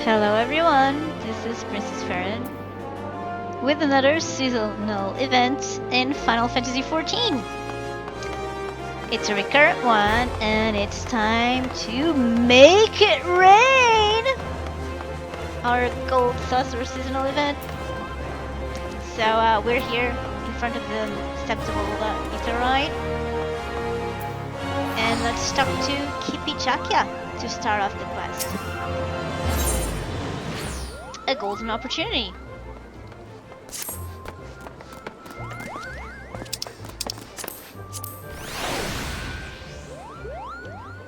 Hello everyone, this is Princess Farron with another seasonal event in Final Fantasy XIV. It's a recurrent one and it's time to make it rain! Our Gold Saucer seasonal event. So we're here in front of the acceptable Etherite. And let's talk to Kipichakya to start off the quest. A golden opportunity.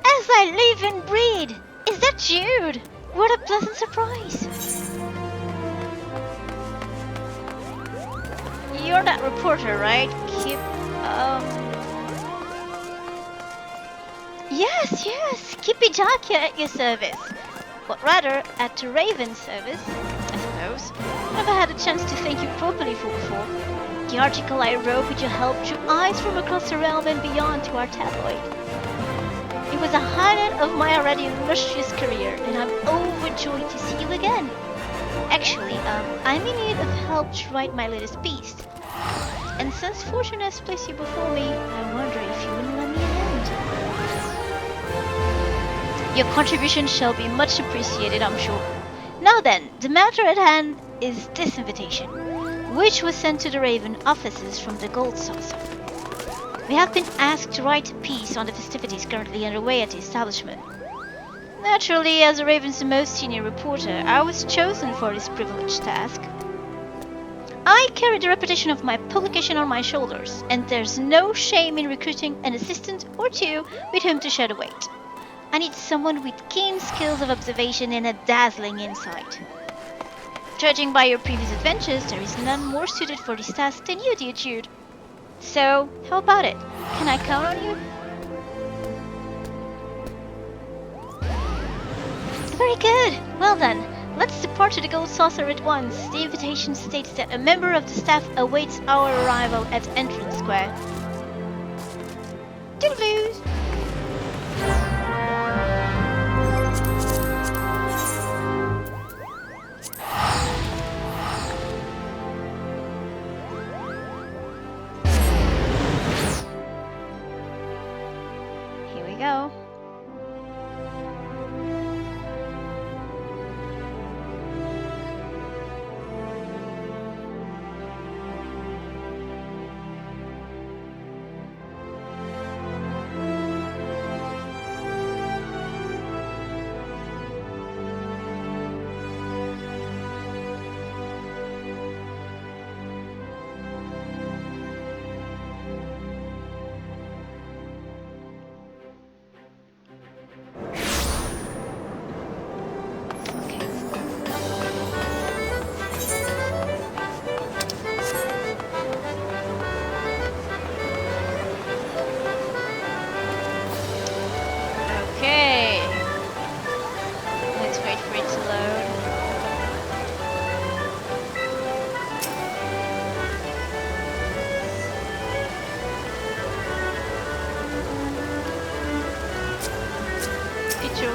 As I live and breathe! Is that Jude? What a pleasant surprise! You're that reporter, right? Yes, Kipichakya at your service. But rather, at the Raven's service, I suppose. Never had a chance to thank you properly for before. The article I wrote with your help drew eyes from across the realm and beyond to our tabloid. It was a highlight of my already illustrious career, and I'm overjoyed to see you again. Actually, I'm in need of help to write my latest piece. And since fortune has placed you before me, I wonder if you wouldn't lend me a hand. Your contribution shall be much appreciated, I'm sure. Now then, the matter at hand is this invitation, which was sent to the Raven offices from the Gold Saucer. We have been asked to write a piece on the festivities currently underway at the establishment. Naturally, as the Raven's most senior reporter, I was chosen for this privileged task. I carry the reputation of my publication on my shoulders, and there's no shame in recruiting an assistant or two with whom to share the weight. I need someone with keen skills of observation and a dazzling insight. Judging by your previous adventures, there is none more suited for this task than you, dear Jude. So, how about it? Can I count on you? Very good. Well then, let's depart to the Gold Saucer at once. The invitation states that a member of the staff awaits our arrival at Entrance Square. Toodaloo! Here we go.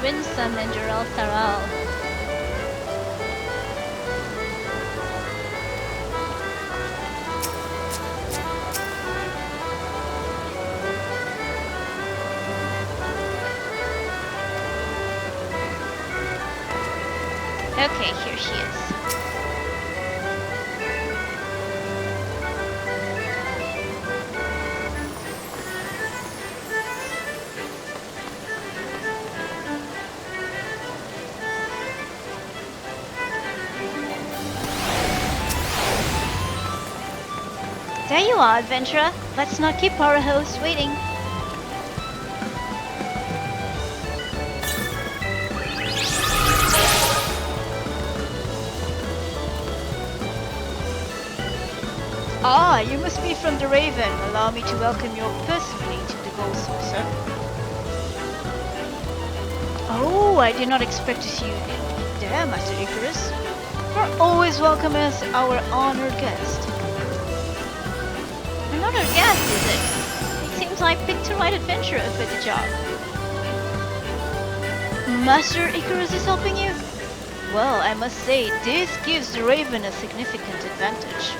Winsome and Gerald Tharal. Okay, here she is. There you are, adventurer. Let's not keep our host waiting. Ah, you must be from the Raven. Allow me to welcome you personally to the Gold Saucer. Oh, I did not expect to see you there, Master Icarus. You're always welcome as our honored guest. Another guest, is it? It seems I picked the right adventurer for the job. Master Icarus is helping you? Well, I must say, this gives the Raven a significant advantage.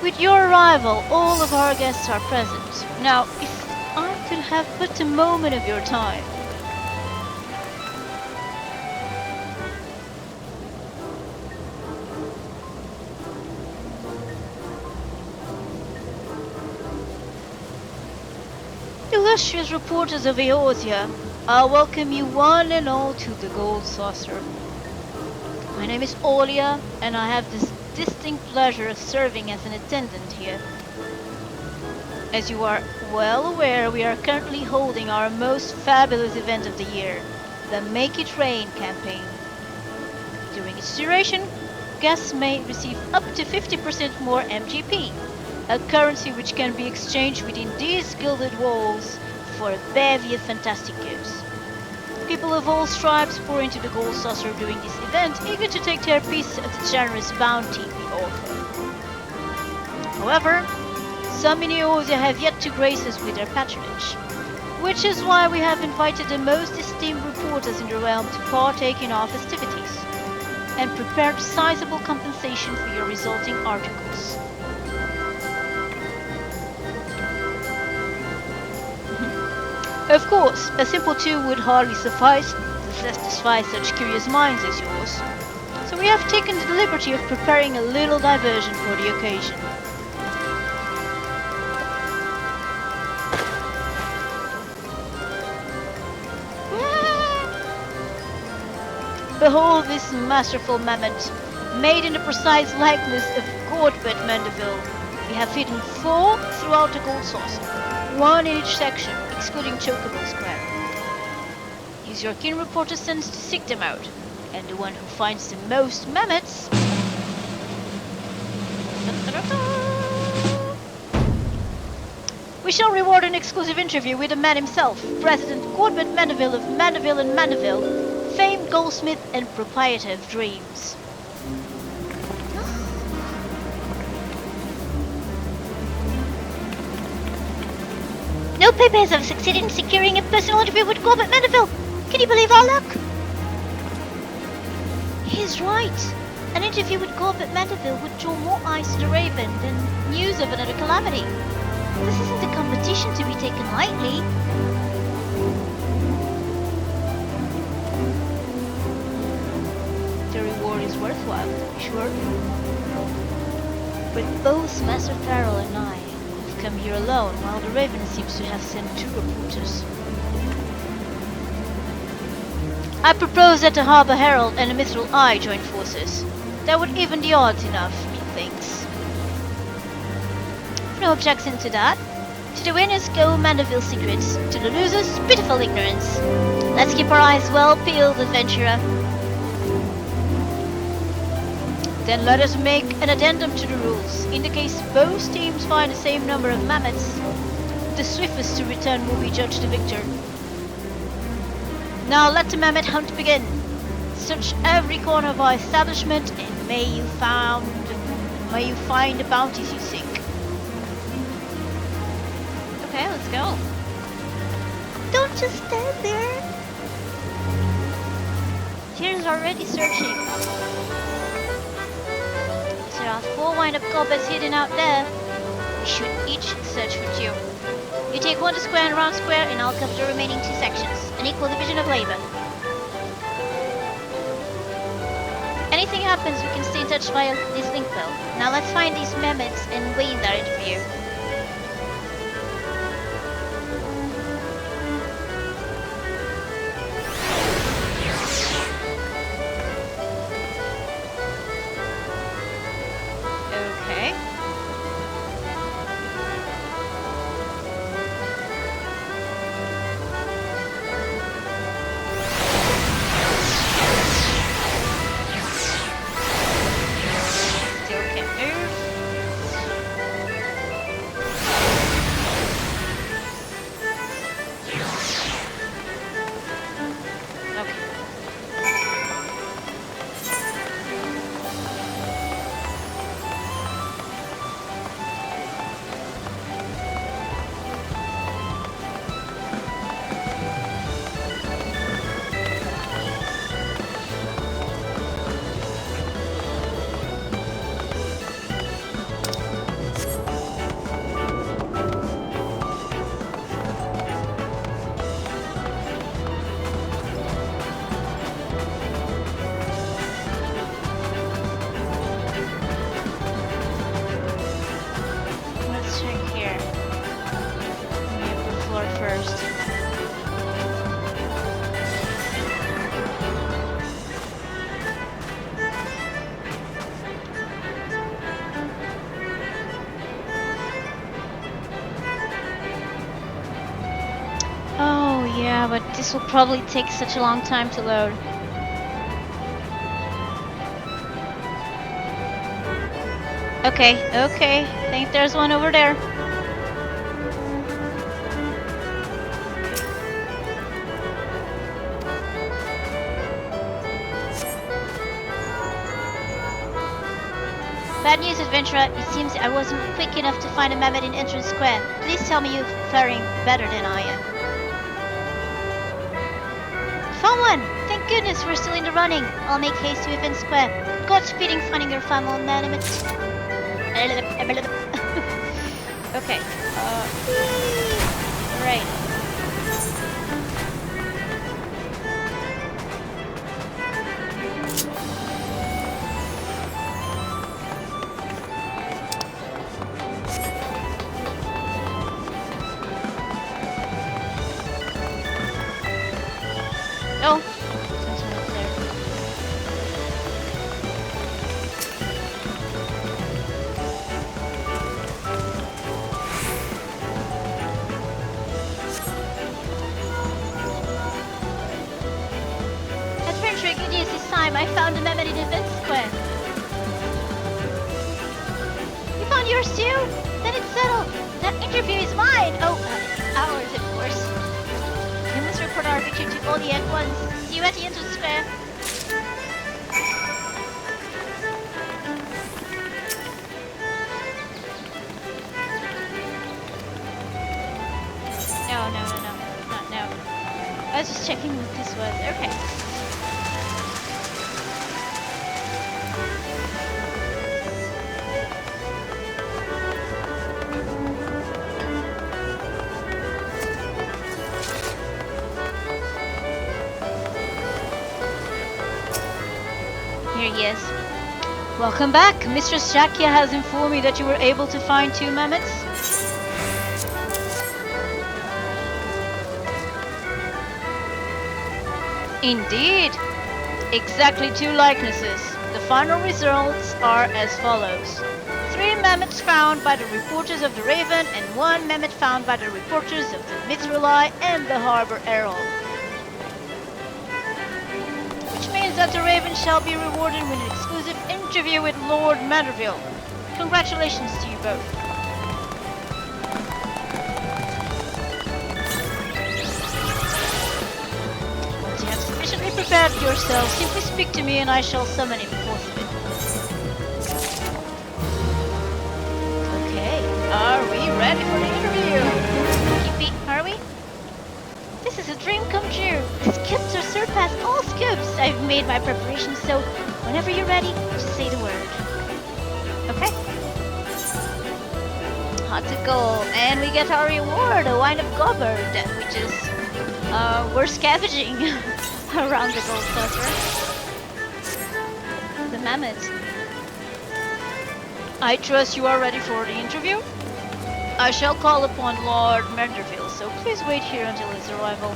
With your arrival, all of our guests are present. Now, if I could have but a moment of your time. Illustrious reporters of Eorzea, I welcome you one and all to the Gold Saucer. My name is Olia, and I have this distinct pleasure of serving as an attendant here. As you are well aware, we are currently holding our most fabulous event of the year, the Make It Rain campaign. During its duration, guests may receive up to 50% more MGP, a currency which can be exchanged within these gilded walls for a bevy of fantastic gifts. People of all stripes pour into the Gold Saucer during this event, eager to take their piece of the generous bounty we offer. However, some in Eorzea have yet to grace us with their patronage, which is why we have invited the most esteemed reporters in the realm to partake in our festivities, and prepared sizable compensation for your resulting articles. Of course, a simple 2 would hardly suffice to satisfy such curious minds as yours, so we have taken the liberty of preparing a little diversion for the occasion. Behold this masterful mammoth, made in the precise likeness of Godbert Mandeville. We have hidden 4 throughout the Gold Saucer, 1 in each section, excluding Chocobo Square. Use your kin reporter sense to seek them out, and the one who finds the most mammoths... We shall reward an exclusive interview with the man himself, President Godbert Mandeville of Mandeville and Mandeville, famed goldsmith and proprietor of dreams. No papers have succeeded in securing a personal interview with Godbert Mandeville. Can you believe our luck? He's right. An interview with Godbert Mandeville would draw more eyes to the Raven than news of another calamity. This isn't a competition to be taken lightly. The reward is worthwhile, to be sure. But both Master Farrell and I have come here alone, while the Raven seems to have sent 2 reporters. I propose that the Harbour Herald and the Mithril Eye join forces. That would even the odds enough, methinks. No objection to that. To the winners go Mandeville secrets, to the losers pitiful ignorance. Let's keep our eyes well peeled, adventurer. Then let us make an addendum to the rules. In the case both teams find the same number of mammoths, the swiftest to return will be judged the victor. Now let the mammoth hunt begin. Search every corner of our establishment and may you find the bounties you seek. Okay, let's go. Don't just stand there. Tears are already searching. There are 4 wind-up goblets hidden out there. We should each search for 2. You take 1 to square and round square, and I'll cover the remaining 2 sections. An equal division of labor. Anything happens, we can stay in touch via this link bell. Now let's find these mammoths and wait our interview. Yeah, but this will probably take such a long time to load. Okay, okay. I think there's one over there. Bad news, adventurer. It seems I wasn't quick enough to find a mammoth in Entrance Square. Please tell me you're faring better than I am. Found one! Thank goodness we're still in the running. I'll make haste to Event Square. Godspeed in finding your final mammoth. Okay. Right. Oh. Something up there. Adventure, good news this time. I found a mammoth in Event Square. You found yours too? Then it's settled. That interview is mine. Oh, ours, of course. We must report our victory to Uld'ah at once. See you at the Entrance Square. No, not now. I was just checking what this was. Okay. Here he is. Welcome back. Mistress Jackia has informed me that you were able to find 2 mammoths. Indeed. Exactly 2 likenesses. The final results are as follows. 3 mammoths found by the reporters of the Raven and 1 mammoth found by the reporters of the Mithrili and the Harbor Herald. That the Raven shall be rewarded with an exclusive interview with Lord Manderville. Congratulations to you both. Once you have sufficiently prepared yourself, simply speak to me and I shall summon him forthwith. Okay, are we ready for the interview? Kippy, are we? This is a dream come true. The scoops are surpassed all scoops. I've made my preparations, so whenever you're ready, just say the word. Okay? Hot to go. And we get our reward, a wine of Gobbard, which is, we're scavenging around the gold saucer. The mammoth. I trust you are ready for the interview? I shall call upon Lord Manderville, so please wait here until his arrival.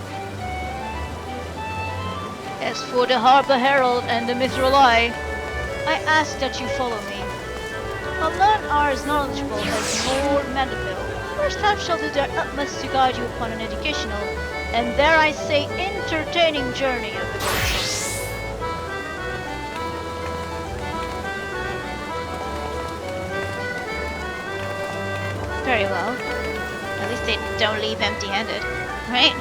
As for the Harbor Herald and the Mithrili, I ask that you follow me. I'll learn are as knowledgeable as Lord Manderville. Our staff shall do their utmost to guide you upon an educational, and dare I say entertaining journey of the gold saucer. Very well. At least they don't leave empty-handed, right?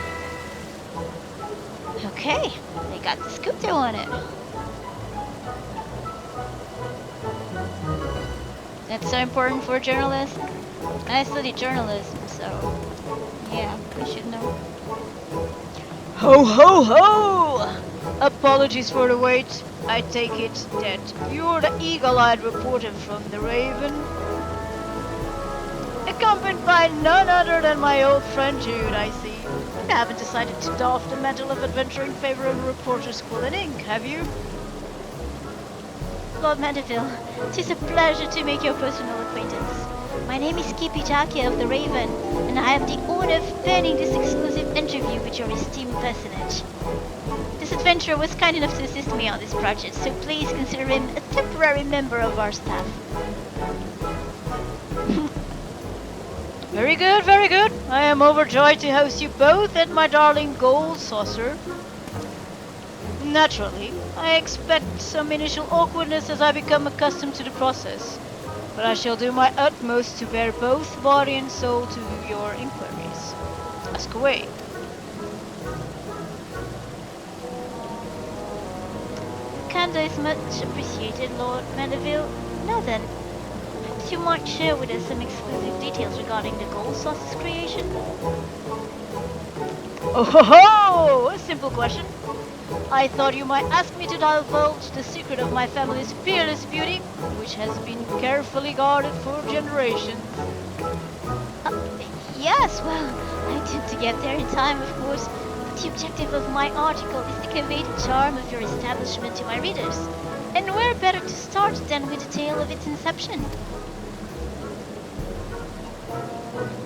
Okay, they got the scoop they wanted. That's so important for journalists. I studied journalism, so yeah, I should know. Ho ho ho! Apologies for the wait. I take it that you're the eagle-eyed reporter from the Raven. Accompanied by none other than my old friend Jude, I see. You haven't decided to doff the mantle of adventure in favor of a reporter's quill and ink, have you? Lord Manderville, 'tis a pleasure to make your personal acquaintance. My name is Kippy Jackia of the Raven, and I have the honor of penning this exclusive interview with your esteemed personage. This adventurer was kind enough to assist me on this project, so please consider him a temporary member of our staff. Very good, very good. I am overjoyed to host you both at my darling gold saucer. Naturally, I expect some initial awkwardness as I become accustomed to the process, but I shall do my utmost to bear both body and soul to your inquiries. Ask away. Candor is much appreciated, Lord Mandeville. Now then, perhaps you might share with us some exclusive details regarding the gold sauce's creation? Oh ho ho! A simple question. I thought you might ask me to divulge the secret of my family's peerless beauty, which has been carefully guarded for generations. Yes, well, I intend to get there in time, of course. But the objective of my article is to convey the charm of your establishment to my readers. And where better to start than with the tale of its inception?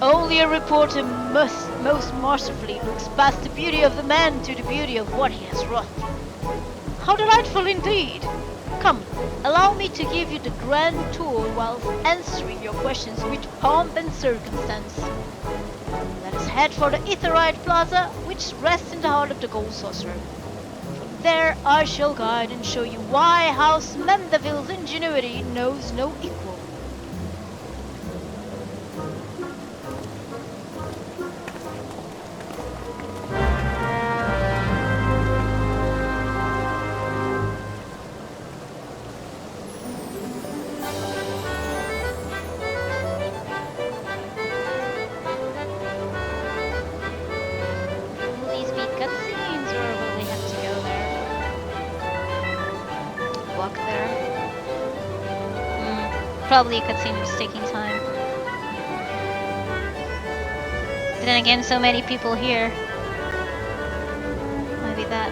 Only a reporter must most masterfully looks past the beauty of the man to the beauty of what he has wrought. How delightful indeed! Come, allow me to give you the grand tour whilst answering your questions with pomp and circumstance. Let us head for the Etherite Plaza, which rests in the heart of the Gold Saucer. From there I shall guide and show you why House Mandeville's ingenuity knows no equal. Probably a cutscene was taking time. But then again, so many people here. Might be that.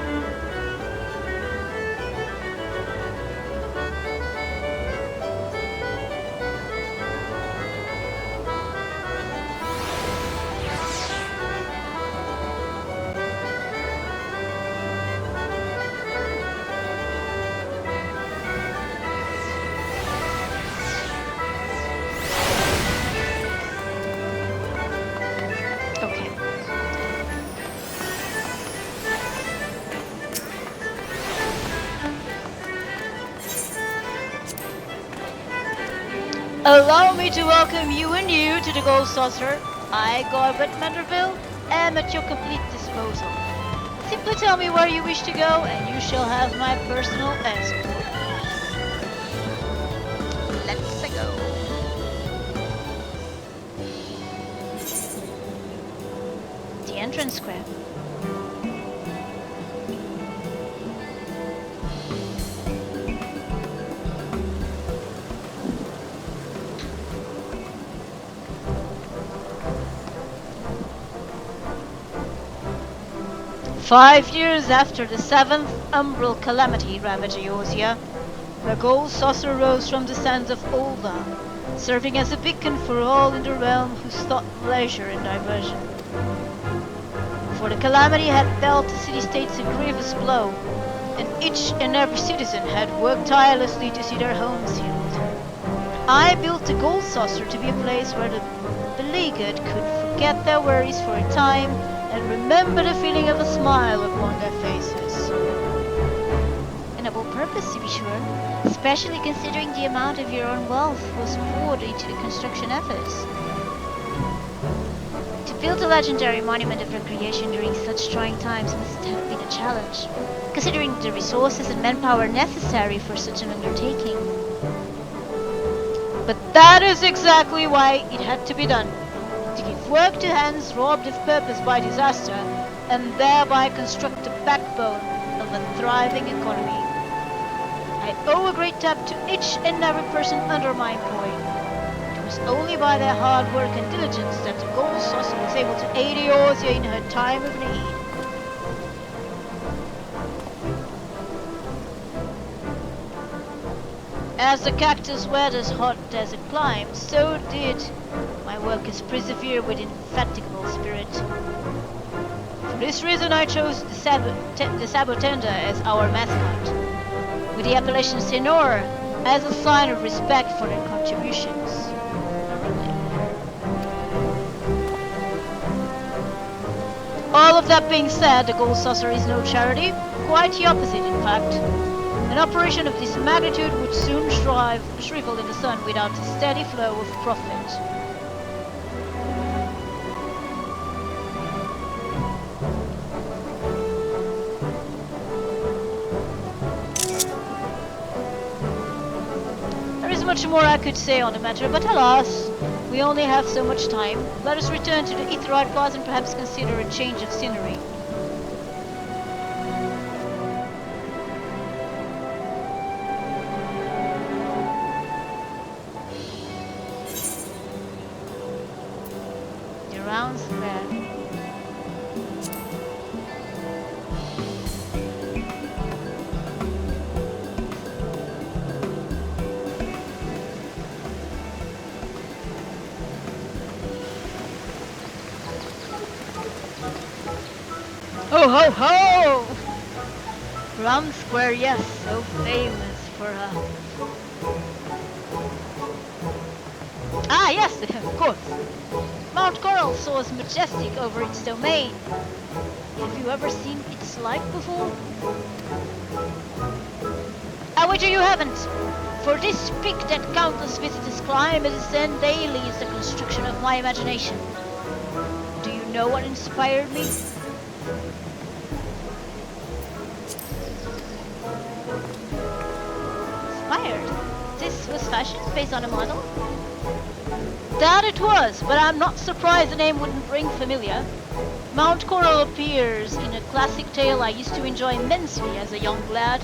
Allow me to welcome you anew to the Gold Saucer. I, Garbett Mandeville, am at your complete disposal. Simply tell me where you wish to go, and you shall have my personal escort. Let's go. The entrance square. "5 years after the 7th umbral calamity ravaged Eorzea, the Gold Saucer rose from the sands of uld'ah, serving as a beacon for all in the realm who sought leisure and diversion. For the calamity had dealt the city-states a grievous blow, and each and every citizen had worked tirelessly to see their homes healed. I built the Gold Saucer to be a place where the beleaguered could forget their worries for a time and remember the feeling of a smile upon their faces. A noble purpose, to be sure, especially considering the amount of your own wealth was poured into the construction efforts. To build a legendary monument of recreation during such trying times must have been a challenge, considering the resources and manpower necessary for such an undertaking. But that is exactly why it had to be done. To give work to hands robbed of purpose by disaster, and thereby construct the backbone of a thriving economy. I owe a great debt to each and every person under my employ. It was only by their hard work and diligence that the Gold Saucer was able to aid Eorzea in her time of need. As the cactus weathers hot desert climes, so did my workers persevere with indefatigable spirit. For this reason I chose the Sabotender as our mascot, with the appellation Senor as a sign of respect for their contributions. All of that being said, the Gold Saucer is no charity. Quite the opposite, in fact. An operation of this magnitude would soon shrivel in the sun without a steady flow of profit. There is much more I could say on the matter, but alas, we only have so much time. Let us return to the Aetheroid Plaza and perhaps consider a change of scenery. The round square. Ho ho ho! Round Square, yes, so famous for Ah yes, of course. Mount Coral soars majestic over its domain. Have you ever seen its like before? I wager you haven't. For this peak that countless visitors climb and ascend daily is the construction of my imagination. Do you know what inspired me? Inspired? This was fashion based on a model? That it was, but I'm not surprised the name wouldn't ring familiar. Mount Coral appears in a classic tale I used to enjoy immensely as a young lad.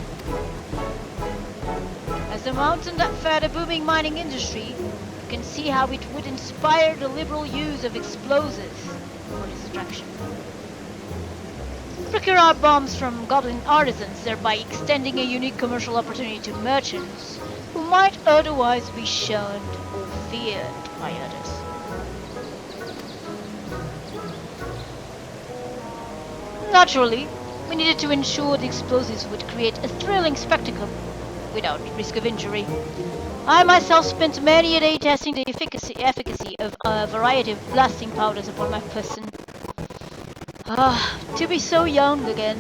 As the mountain that fed a booming mining industry, you can see how it would inspire the liberal use of explosives for destruction. Procure bombs from goblin artisans, thereby extending a unique commercial opportunity to merchants who might otherwise be shunned or feared by others. Naturally, we needed to ensure the explosives would create a thrilling spectacle without risk of injury. I myself spent many a day testing the efficacy of a variety of blasting powders upon my person. Ah, to be so young again.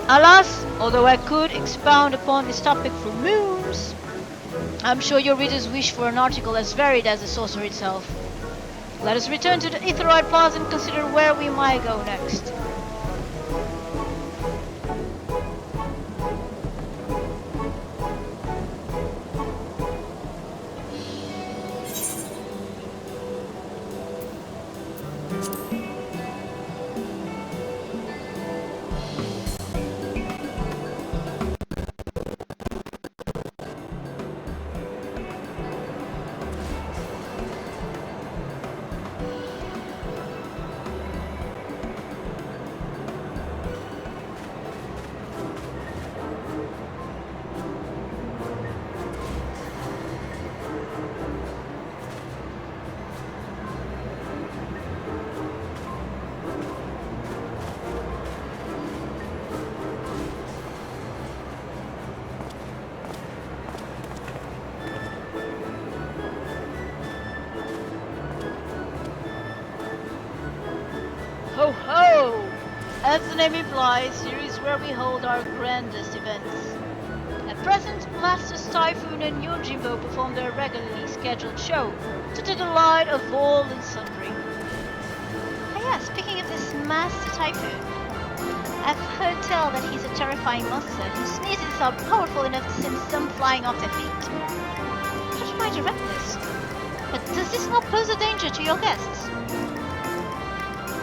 Alas, although I could expound upon this topic for moons, I'm sure your readers wish for an article as varied as the saucer itself. Let us return to the Aetheroid Plaza and consider where we might go next. Ho ho! As the name implies, here is where we hold our grandest events. At present, Masters Typhoon and Yojimbo perform their regularly scheduled show, to the delight of all and sundry. Ah yeah, speaking of this Master Typhoon, I've heard tell that he's a terrifying monster whose sneezes are powerful enough to send some flying off their feet. Judge my directness, but does this not pose a danger to your guests?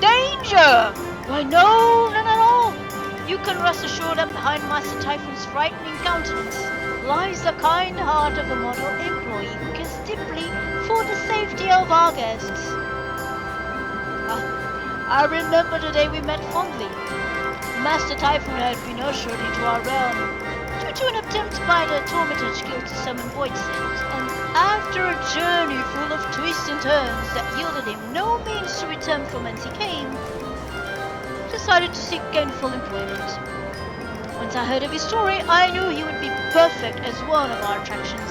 Danger! Why no, none at all. You can rest assured that behind Master Typhoon's frightening countenance lies the kind heart of a model employee who cares deeply for the safety of our guests. I remember the day we met fondly. Master Typhoon had been ushered into our realm due to an attempt by the Tormentage Guild to summon Void Saints, and after a journey full of twists and turns that yielded him no means to return from whence he came, decided to seek gainful employment. Once I heard of his story, I knew he would be perfect as one of our attractions.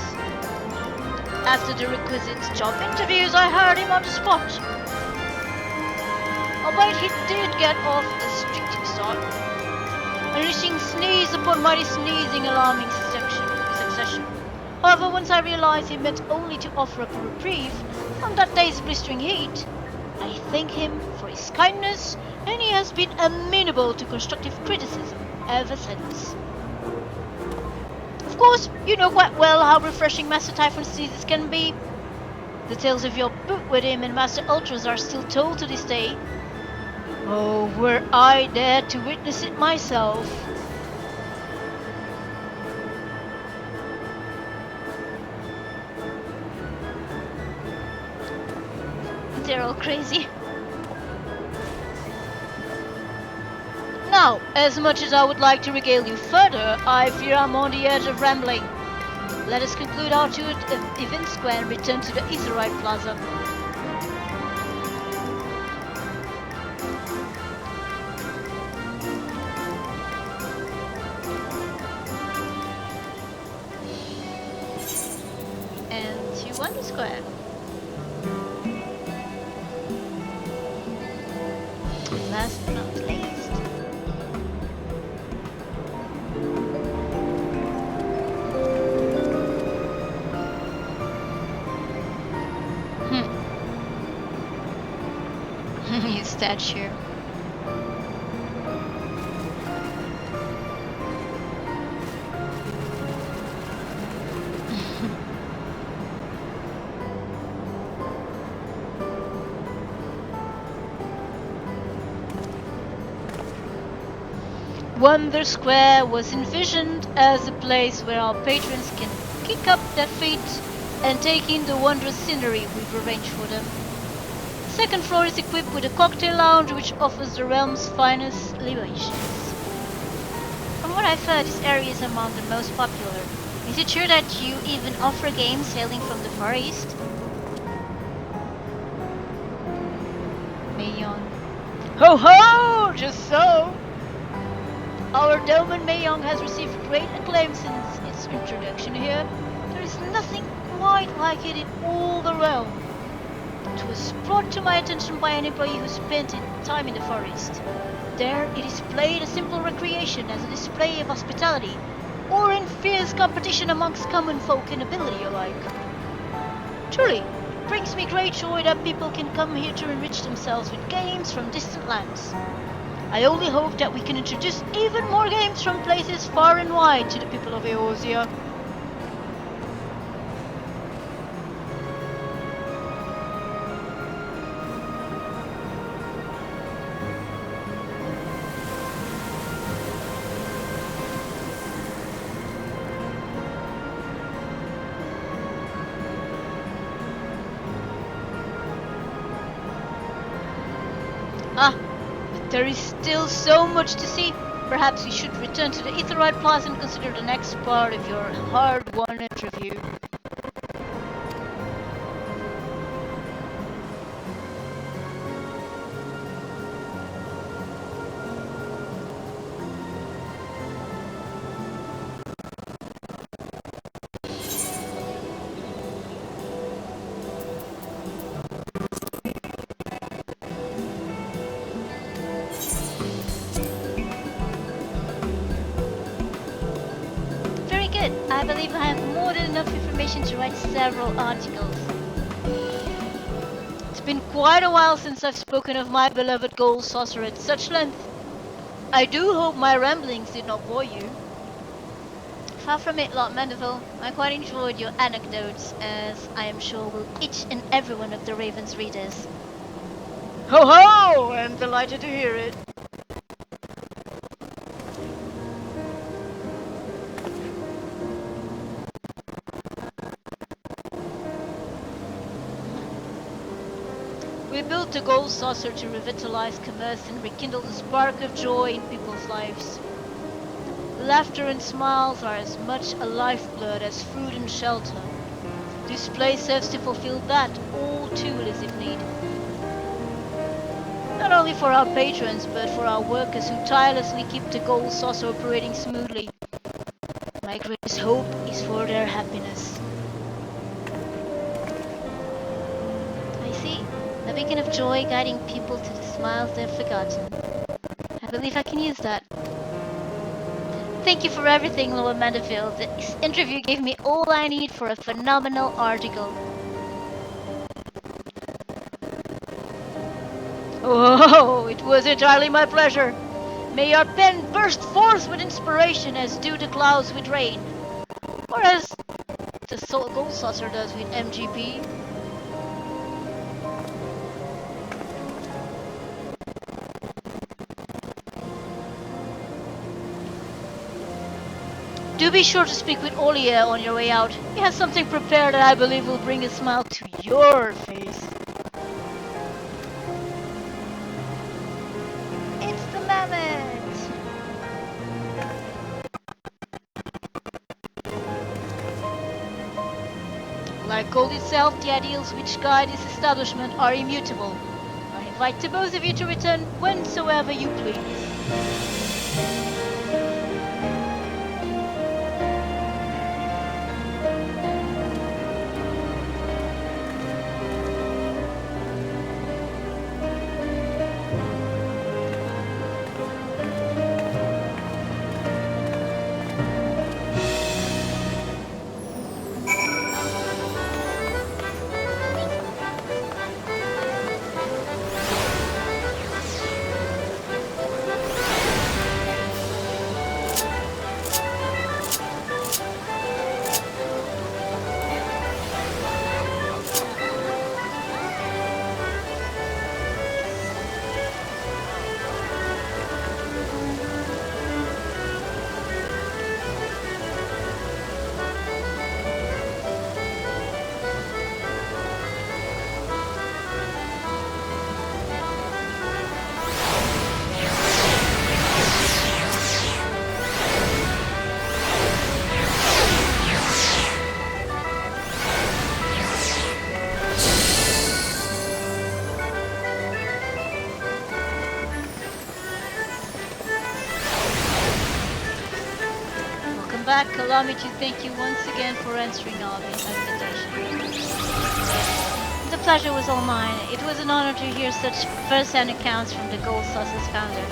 After the requisite job interviews, I hired him on the spot. Albeit he did get off a streaky start, unleashing sneeze upon mighty sneezing alarming succession. However, once I realized he meant only to offer up a reprieve from that day's blistering heat, I thank him for his kindness, and he has been amenable to constructive criticism ever since. Of course, you know quite well how refreshing Master Typhon sneezes can be. The tales of your boot with him and Master Ultras are still told to this day. Oh, were I there to witness it myself. They're all crazy. Now, as much as I would like to regale you further, I fear I'm on the edge of rambling. Let us conclude our tour of Event Square and return to the Aetheryte Plaza. And to Wonder Square. Last but not least. His statue. Wonder Square was envisioned as a place where our patrons can kick up their feet and take in the wondrous scenery we've arranged for them. The second floor is equipped with a cocktail lounge which offers the realm's finest libations. From what I've heard, this area is among the most popular. Is it true that you even offer games sailing from the Far East? Mayon. Ho ho! Just so! Our Delman Mayong has received great acclaim since its introduction here. There is nothing quite like it in all the realm. It was brought to my attention by an employee who spent time in the forest. There it is played as simple recreation as a display of hospitality, or in fierce competition amongst common folk and nobility alike. Truly, it brings me great joy that people can come here to enrich themselves with games from distant lands. I only hope that we can introduce even more games from places far and wide to the people of Eorzea. There is still so much to see. Perhaps we should return to the Aetheryte Plaza and consider the next part of your hard-won interview. I believe I have more than enough information to write several articles. It's been quite a while since I've spoken of my beloved gold saucer at such length. I do hope my ramblings did not bore you. Far from it, Lord Mandeville. I quite enjoyed your anecdotes, as I am sure will each and every one of the Raven's readers. Ho ho! I'm delighted to hear it. We built the gold saucer to revitalize commerce and rekindle the spark of joy in people's lives. Laughter and smiles are as much a lifeblood as food and shelter. This place serves to fulfill that all too well as if need. Not only for our patrons, but for our workers who tirelessly keep the gold saucer operating smoothly. My greatest hope is for their happiness. I see. A beacon of joy guiding people to the smiles they've forgotten. I believe I can use that. Thank you for everything, Lower Manderfield. This interview gave me all I need for a phenomenal article. Oh, it was entirely my pleasure. May your pen burst forth with inspiration as do the clouds with rain. Or as the gold saucer does with MGP. Do be sure to speak with Olia on your way out. He has something prepared that I believe will bring a smile to your face. It's the mammoth! Like gold itself, the ideals which guide this establishment are immutable. I invite the both of you to return whensoever you please. Back, allow me to thank you once again for answering our invitation. The pleasure was all mine. It was an honor to hear such first-hand accounts from the Gold Saucer's founder.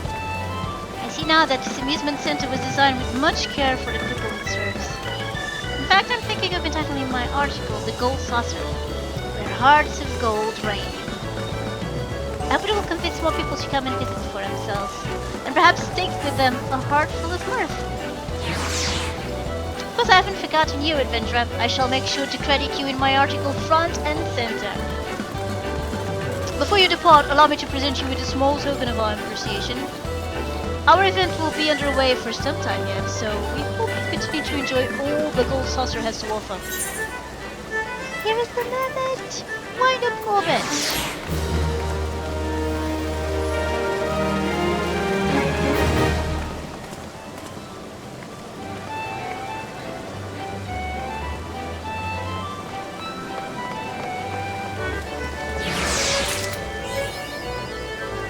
I see now that this amusement center was designed with much care for the people it serves. In fact, I'm thinking of entitling my article The Gold Saucer, where hearts of gold reign. I hope it will convince more people to come and visit for themselves, and perhaps take with them a heart full of mirth. Because I haven't forgotten you, adventurer. I shall make sure to credit you in my article front and center. Before you depart, allow me to present you with a small token of our appreciation. Our event will be underway for some time yet, so we hope you continue to enjoy all the Gold Saucer has to offer. Here is the mammoth! Wind up, Corbett!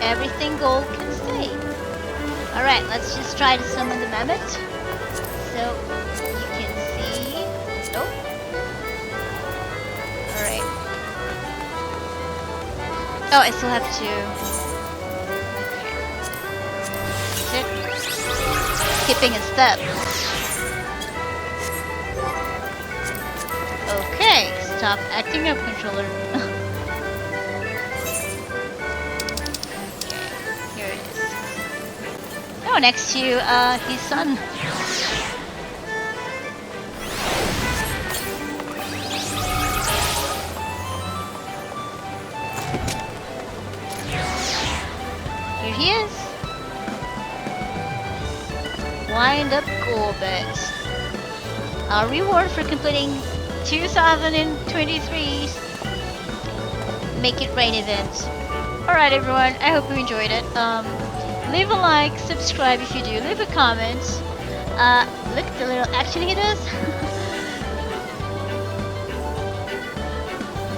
Everything gold can stay. Alright, let's just try to summon the mammoth. So, you can see... Oh. Alright. Oh, I still have to... Okay. Skipping a step. Okay, stop acting up, controller. Oh, next to his son. Here he is. Wind up Corbett. Our reward for completing 2023's Make It Rain event. Alright everyone, I hope you enjoyed it. Leave a like, subscribe if you do, leave a comment. Look at the little action he does.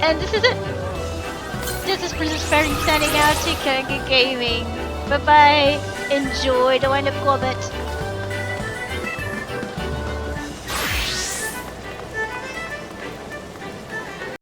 And this is it. This is Princess Farron signing out. Take care and good gaming. Bye bye. Enjoy the wind up Corbett.